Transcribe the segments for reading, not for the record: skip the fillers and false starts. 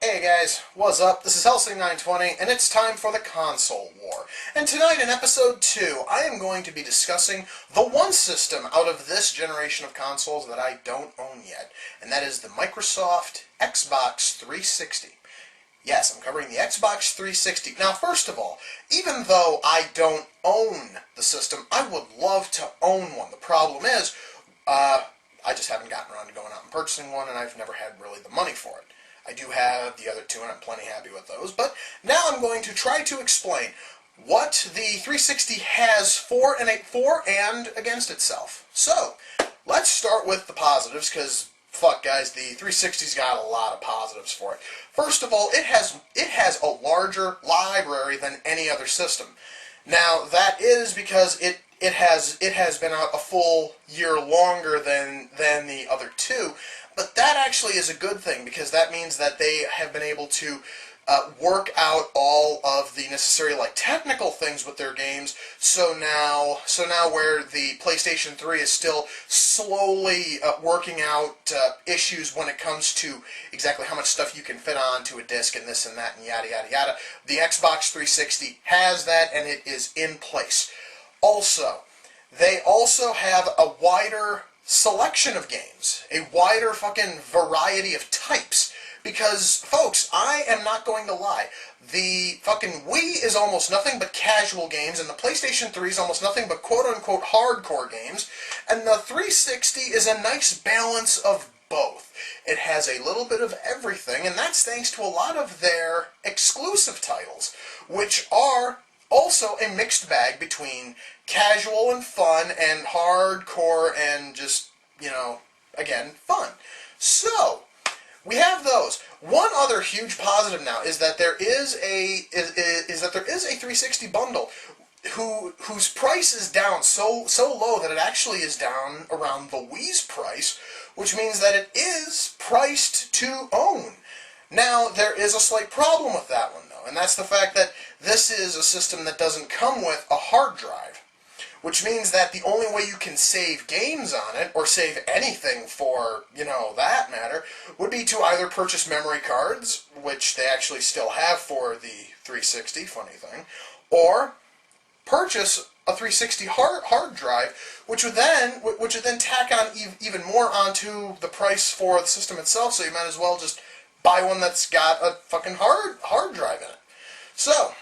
Hey guys, what's up? This is Helsing920, and it's time for the console war. And tonight in episode 2, I am going to be discussing the one system out of this generation of consoles that I don't own yet, and that is the Microsoft Xbox 360. Yes, I'm covering the Xbox 360. Now, first of all, even though I don't own the system, I would love to own one. The problem is, I just haven't gotten around to going out and purchasing one, and I've never had really the money for it. I do have the other two, and I'm plenty happy with those. But now I'm going to try to explain what the 360 has for and against itself. So, let's start with the positives, because, fuck guys, the 360's got a lot of positives for it. First of all, it has a larger library than any other system. Now, that is because it has been out a full year longer than the other two, but that actually is a good thing, because that means that they have been able to work out all of the necessary technical things with their games. So now where the PlayStation 3 is still slowly working out issues when it comes to exactly how much stuff you can fit onto a disc and this and that and yada yada yada, the Xbox 360 has that, and it is in place. Also, they also have a wider selection of games, a wider fucking variety of types, because, folks, I am not going to lie, the fucking Wii is almost nothing but casual games, and the PlayStation 3 is almost nothing but quote-unquote hardcore games, and the 360 is a nice balance of both. It has a little bit of everything, and that's thanks to a lot of their exclusive titles, which are also a mixed bag between casual and fun and hardcore and just, again, fun. So, we have those. One other huge positive now is that there is a 360 bundle whose price is down so low that it actually is down around the Wii's price, which means that it is priced to own. Now, there is a slight problem with that one, though, and that's the fact that this is a system that doesn't come with a hard drive, which means that the only way you can save games on it, or save anything for, that matter, would be to either purchase memory cards, which they actually still have for the 360, funny thing, or purchase a 360 hard drive, which would then tack on even more onto the price for the system itself, so you might as well just buy one that's got a fucking hard drive in it. So,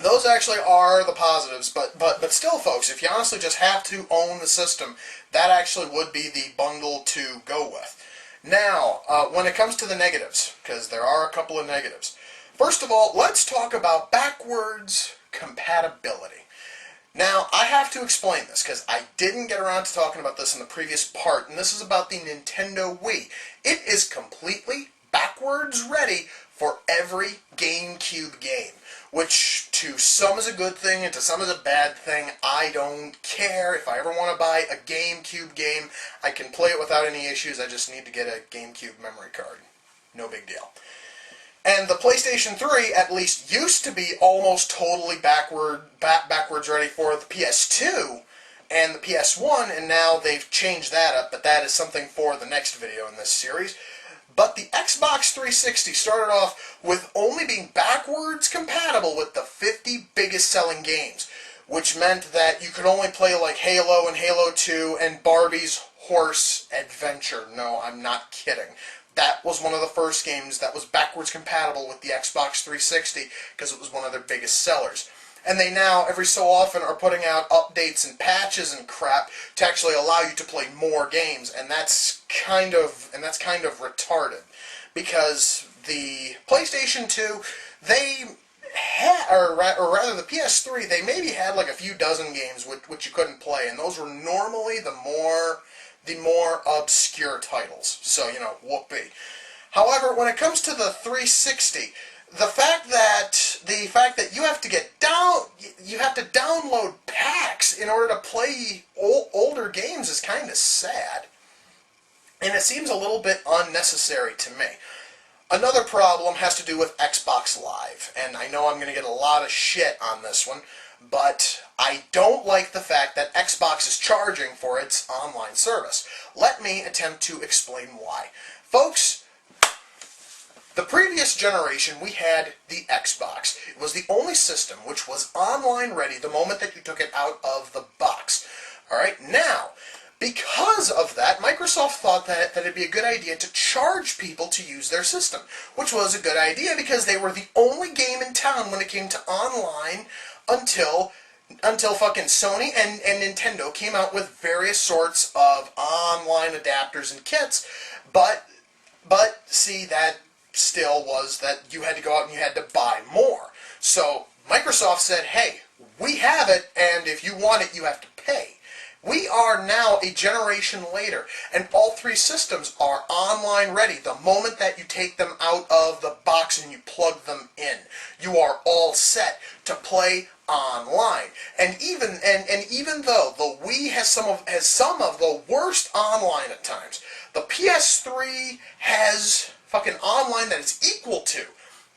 those actually are the positives, but still, folks, if you honestly just have to own the system, that actually would be the bundle to go with. Now, when it comes to the negatives, because there are a couple of negatives. First of all, let's talk about backwards compatibility. Now, I have to explain this, because I didn't get around to talking about this in the previous part, and this is about the Nintendo Wii. It is completely backwards ready for every GameCube game, which to some is a good thing and to some is a bad thing. I don't care. If I ever want to buy a GameCube game, I can play it without any issues. I just need to get a GameCube memory card. No big deal. And the PlayStation 3 at least used to be almost totally backwards ready for the PS2 and the PS1, and now they've changed that up, but that is something for the next video in this series. But the Xbox 360 started off with only being backwards compatible with the 50 biggest selling games, which meant that you could only play like Halo and Halo 2 and Barbie's Horse Adventure. No, I'm not kidding. That was one of the first games that was backwards compatible with the Xbox 360 because it was one of their biggest sellers. And they now, every so often, are putting out updates and patches and crap to actually allow you to play more games, and that's kind of retarded, because the PlayStation 2, they had, or rather the PS3, they maybe had like a few dozen games which you couldn't play, and those were normally the more obscure titles. So, whoopee. However, when it comes to the 360, the fact that you have to download packs in order to play older games is kind of sad, and it seems a little bit unnecessary to me. Another problem has to do with Xbox Live, and I know I'm going to get a lot of shit on this one, but I don't like the fact that Xbox is charging for its online service. Let me attempt to explain why. Folks, The previous generation, we had the Xbox. It was the only system which was online ready the moment that you took it out of the box. Alright, now, because of that, Microsoft thought that it'd be a good idea to charge people to use their system, which was a good idea because they were the only game in town when it came to online until fucking Sony and Nintendo came out with various sorts of online adapters and kits, but see, that still was that you had to go out and you had to buy more. So Microsoft said, hey, we have it, and if you want it, you have to pay. We are now a generation later, and all three systems are online ready the moment that you take them out of the box and you plug them in. You are all set to play online. And even though the Wii has some of the worst online at times, the PS3 has fucking online that is equal to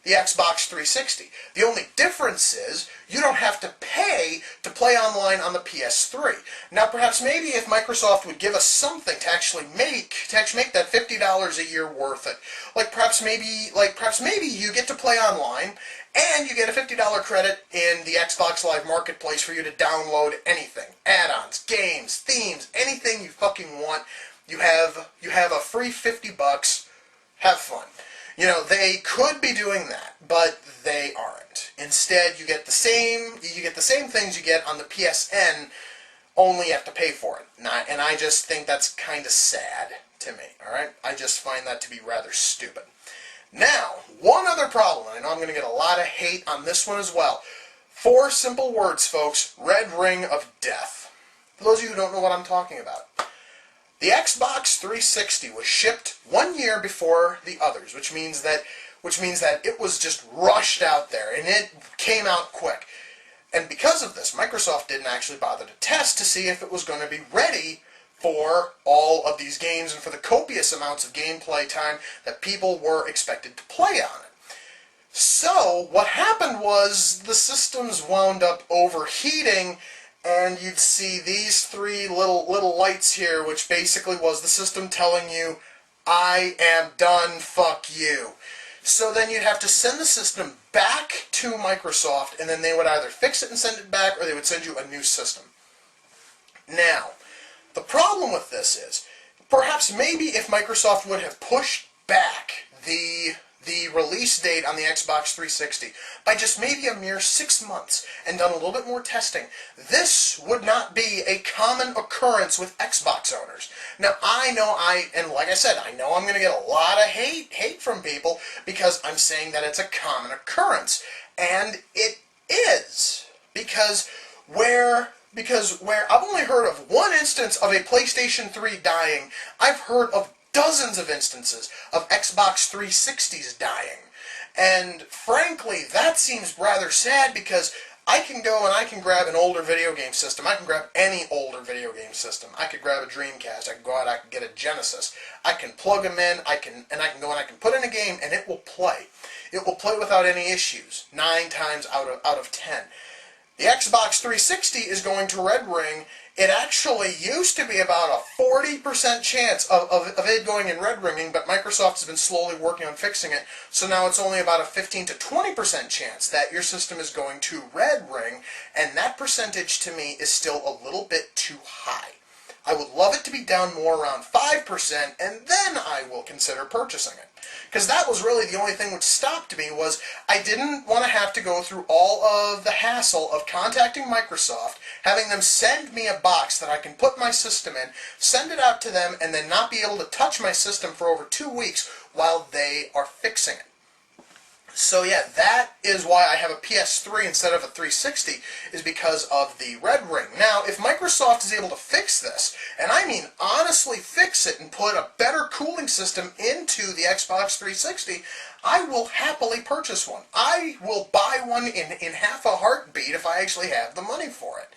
the Xbox 360. The only difference is you don't have to pay to play online on the PS3. Now, perhaps maybe if Microsoft would give us something to actually make that $50 a year worth it, like perhaps maybe you get to play online and you get a $50 credit in the Xbox Live Marketplace for you to download anything, add-ons, games, themes, anything you fucking want. You have a free $50. Have fun. You know, they could be doing that, but they aren't. Instead, you get the same things you get on the PSN, only you have to pay for it. And I just think that's kind of sad to me, alright? I just find that to be rather stupid. Now, one other problem, and I know I'm going to get a lot of hate on this one as well. 4 simple words, folks. Red ring of death. For those of you who don't know what I'm talking about. The Xbox 360 was shipped 1 year before the others, which means that it was just rushed out there, and it came out quick. And because of this, Microsoft didn't actually bother to test to see if it was going to be ready for all of these games and for the copious amounts of gameplay time that people were expected to play on it. So, what happened was the systems wound up overheating, and you'd see these 3 little lights here, which basically was the system telling you, I am done, fuck you. So then you'd have to send the system back to Microsoft, and then they would either fix it and send it back, or they would send you a new system. Now, the problem with this is, perhaps maybe if Microsoft would have pushed back the release date on the Xbox 360 by just maybe a mere 6 months and done a little bit more testing, this would not be a common occurrence with Xbox owners. Now, and like I said, I know I'm going to get a lot of hate from people because I'm saying that it's a common occurrence. And it is. Because where I've only heard of one instance of a PlayStation 3 dying, I've heard of dozens of instances of Xbox 360s dying. And frankly, that seems rather sad because I can go and I can grab an older video game system. I can grab any older video game system. I could grab a Dreamcast. I can go out, I can get a Genesis. I can plug them in, I can go and I can put in a game and it will play. It will play without any issues, 9 times out of 10. The Xbox 360 is going to red ring. It actually used to be about a 40% chance of it going in red ringing, but Microsoft has been slowly working on fixing it, so now it's only about a 15 to 20% chance that your system is going to red ring, and that percentage to me is still a little bit too high. I would love it to be down more around 5%, and then I will consider purchasing it. Because that was really the only thing which stopped me, was I didn't want to have to go through all of the hassle of contacting Microsoft, having them send me a box that I can put my system in, send it out to them, and then not be able to touch my system for over 2 weeks while they are fixing it. So yeah, that is why I have a PS3 instead of a 360, is because of the red ring. Now, if Microsoft is able to fix this, and I mean honestly fix it and put a better cooling system into the Xbox 360, I will happily purchase one. I will buy one in half a heartbeat if I actually have the money for it.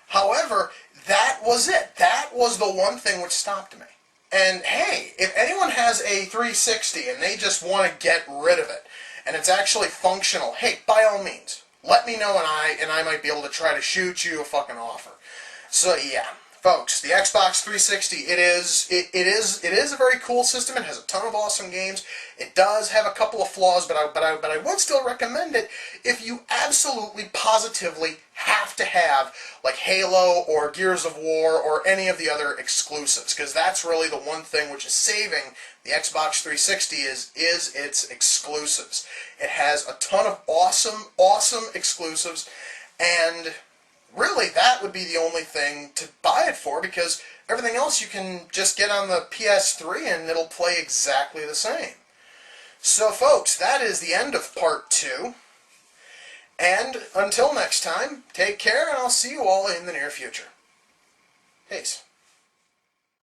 However, that was it. That was the one thing which stopped me. And hey, if anyone has a 360 and they just want to get rid of it, and it's actually functional, hey, by all means, let me know and I might be able to try to shoot you a fucking offer. So yeah, Folks, the Xbox 360, it is a very cool system. It has a ton of awesome games. It does have a couple of flaws, but I would still recommend it if you absolutely positively have to have like Halo or Gears of War or any of the other exclusives, because that's really the one thing which is saving the Xbox 360 is its exclusives. It has a ton of awesome exclusives, and really, that would be the only thing to buy it for, because everything else you can just get on the PS3 and it'll play exactly the same. So, folks, that is the end of part 2. And until next time, take care, and I'll see you all in the near future. Peace.